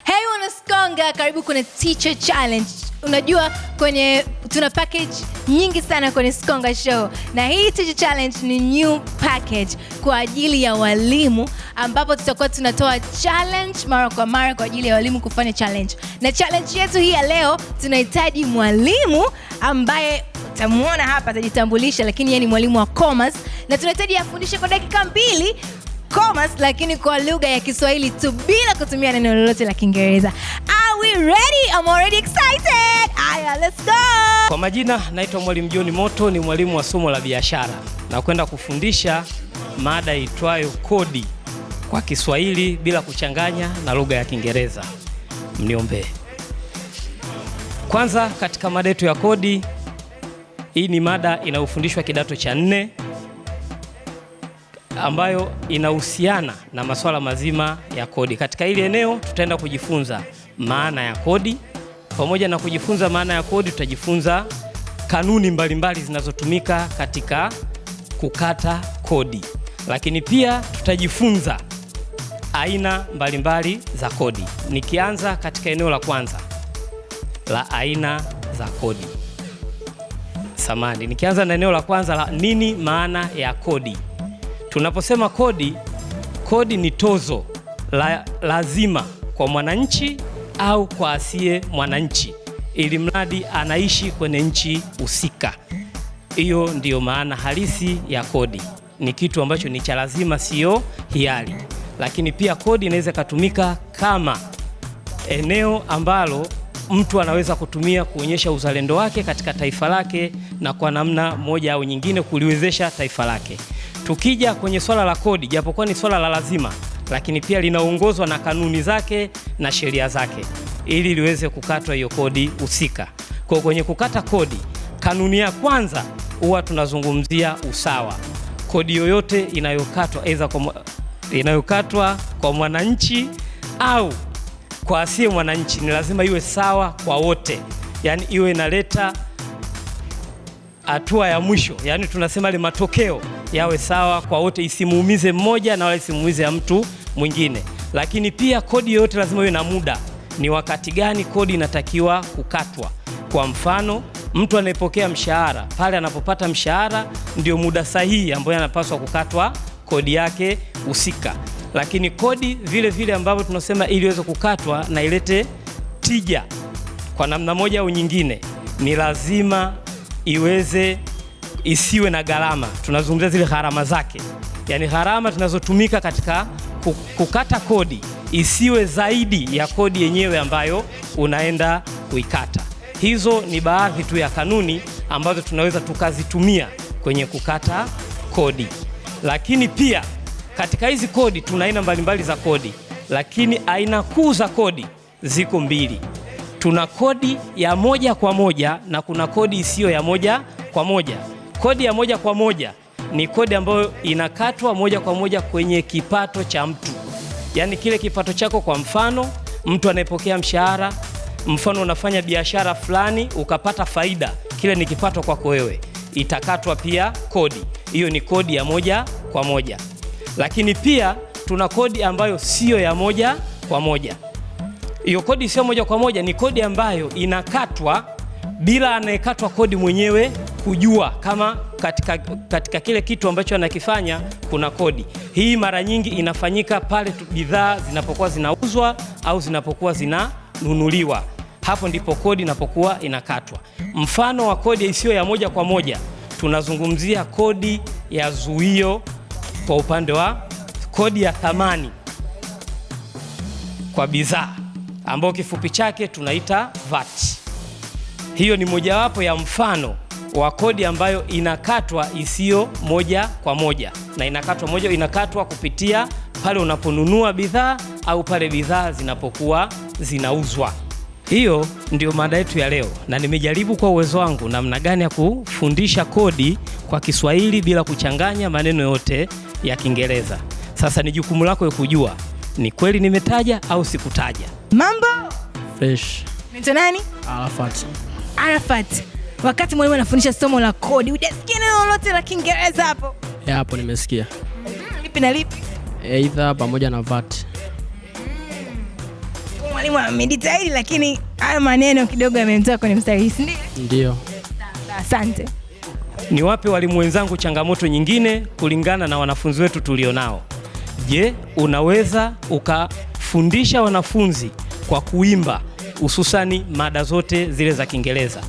Hey Wanaskonga, karibu kwenye Teacher Challenge. Unajua tuna package nyingi sana kwenye Skonga Show. Na hii Teacher Challenge ni new package kwa ajili ya walimu, ambapo tutakuwa tunatoa challenge mara kwa mara kwa ajili ya walimu kufanya challenge. Na challenge yetu hii ya leo, tunahitaji mwalimu ambaye utamuona hapa atajitambulisha, lakini yeye ni mwalimu wa commerce, na tunahitaji afundishe kwa dakika 2 commerce lakini kwa lugha ya Kiswahili tu bila kutumia neno lolote la Kiingereza. Are we ready? I'm already excited. Aya, let's go. Kwa majina naitwa Mwalimu John Moto, ni mwalimu wa somo la biashara na kwenda kufundisha mada itwayo kodi kwa Kiswahili bila kuchanganya na lugha ya Kiingereza. Mniombe. Kwanza, katika mada yetu ya kodi, hii ni mada inayofundishwa kidato cha 4 ambayo inahusiana na masuala mazima ya kodi. Katika hili eneo tutaenda kujifunza maana ya kodi. Pamoja na kujifunza maana ya kodi, tutajifunza kanuni mbalimbali zinazotumika katika kukata kodi. Lakini pia tutajifunza aina mbalimbali za kodi. Nikianza katika eneo la kwanza la aina za kodi. Nikianza na eneo la kwanza la nini maana ya kodi. Tunaposema kodi ni tozo lazima kwa mwananchi au kwa asiye mwananchi, ili mradi anaishi kwenye nchi husika. Hiyo ndiyo maana halisi ya kodi. Ni kitu ambacho ni cha lazima, sio hiari. Lakini pia kodi inaweza kutumika kama eneo ambalo mtu anaweza kutumia kuonyesha uzalendo wake katika taifa lake na kwa namna moja au nyingine kuliwezesha taifa lake. Tukija kwenye swala la kodi, japokuwa ni swala la lazima, lakini pia linaongozwa na kanuni zake na sheria zake ili liweze kukatwa hiyo kodi husika. Kwa kwenye kukata kodi, kanuni ya kwanza huwa tunazungumzia usawa. Kodi yoyote inayokatwa kwa mwananchi au kwa asiye mwananchi ni lazima iwe sawa kwa wote. Yaani iwe inaleta hatua ya mwisho, yaani tunasema ile matokeo yawe sawa kwa wote, isimuumize mmoja na wala isimuumize ya mtu mwingine. Lakini pia kodi yote lazima iwe na muda, ni wakati gani kodi inatakiwa kukatwa. Kwa mfano, mtu anayepokea mshahara, pale anapopata mshahara ndio muda sahihi ambao anapaswa kukatwa kodi yake husika. Lakini kodi vile vile ambavyo tunasema ili iweze kukatwa na ilete tija kwa namna moja au nyingine, ni lazima isiwe na gharama. Tunazungumzia zile gharama zake, yaani gharama tunazotumika katika kukata kodi isiwe zaidi ya kodi yenyewe ambayo unaenda kuikata. Hizo ni baadhi tu ya kanuni ambazo tunaweza tukazitumia kwenye kukata kodi. Lakini pia katika hizi kodi tuna aina mbalimbali za kodi, lakini aina kuu za kodi ziko 2. Tuna kodi ya moja kwa moja na kuna kodi isiyo ya moja kwa moja. Kodi ya moja kwa moja ni kodi ambayo inakatwa moja kwa moja kwenye kipato cha mtu. Yaani kile kipato chako, kwa mfano mtu anayepokea mshahara, mfano unafanya biashara fulani ukapata faida, kile ni kipato kwako wewe, itakatwa pia kodi. Hiyo ni kodi ya moja kwa moja. Lakini pia tuna kodi ambayo sio ya moja kwa moja. Hiyo kodi sio moja kwa moja ni kodi ambayo inakatwa bila anayekatwa kodi mwenyewe kujua kama katika kile kitu ambacho anakifanya kuna kodi. Hii mara nyingi inafanyika pale bidhaa zinapokuwa zinauzwa au zinapokuwa zinanunuliwa. Hapo ndipo kodi inapokuwa inakatwa. Mfano wa kodi isiyo ya moja kwa moja, tunazungumzia kodi ya zuio kwa upande wa kodi ya thamani kwa bidhaa, ambao kifupi chake tunaita VAT. Hiyo ni mojawapo ya mfano wa kodi ambayo inakatwa isiyo moja kwa moja, na inakatwa kupitia pale unaponunua bidhaa au pale bidhaa zinapokuwa zinauzwa. Hiyo ndio mada yetu ya leo, na nimejaribu kwa uwezo wangu namna gani ya kufundisha kodi kwa Kiswahili bila kuchanganya maneno yote ya Kiingereza. Sasa ni jukumu lako kujua ni kweli nimetaja au sikutaja. Mambo fresh. Mtu nani? Arafat. Wakati mwalimu anafundisha somo la kodi, hujasikia neno lolote la Kiingereza hapo? Hapo nimesikia. Lipi na lipi? Either pamoja na VAT. mwalimu ameditaili, lakini haya maneno kidogo yamemtoa kwenye mstari. Ndio. Asante. Niwape walimu wenzangu changamoto nyingine kulingana na wanafunzi wetu tulionao. Je, unaweza ukafundisha wanafunzi kwa kuimba, hususani mada zote zile za Kiingereza?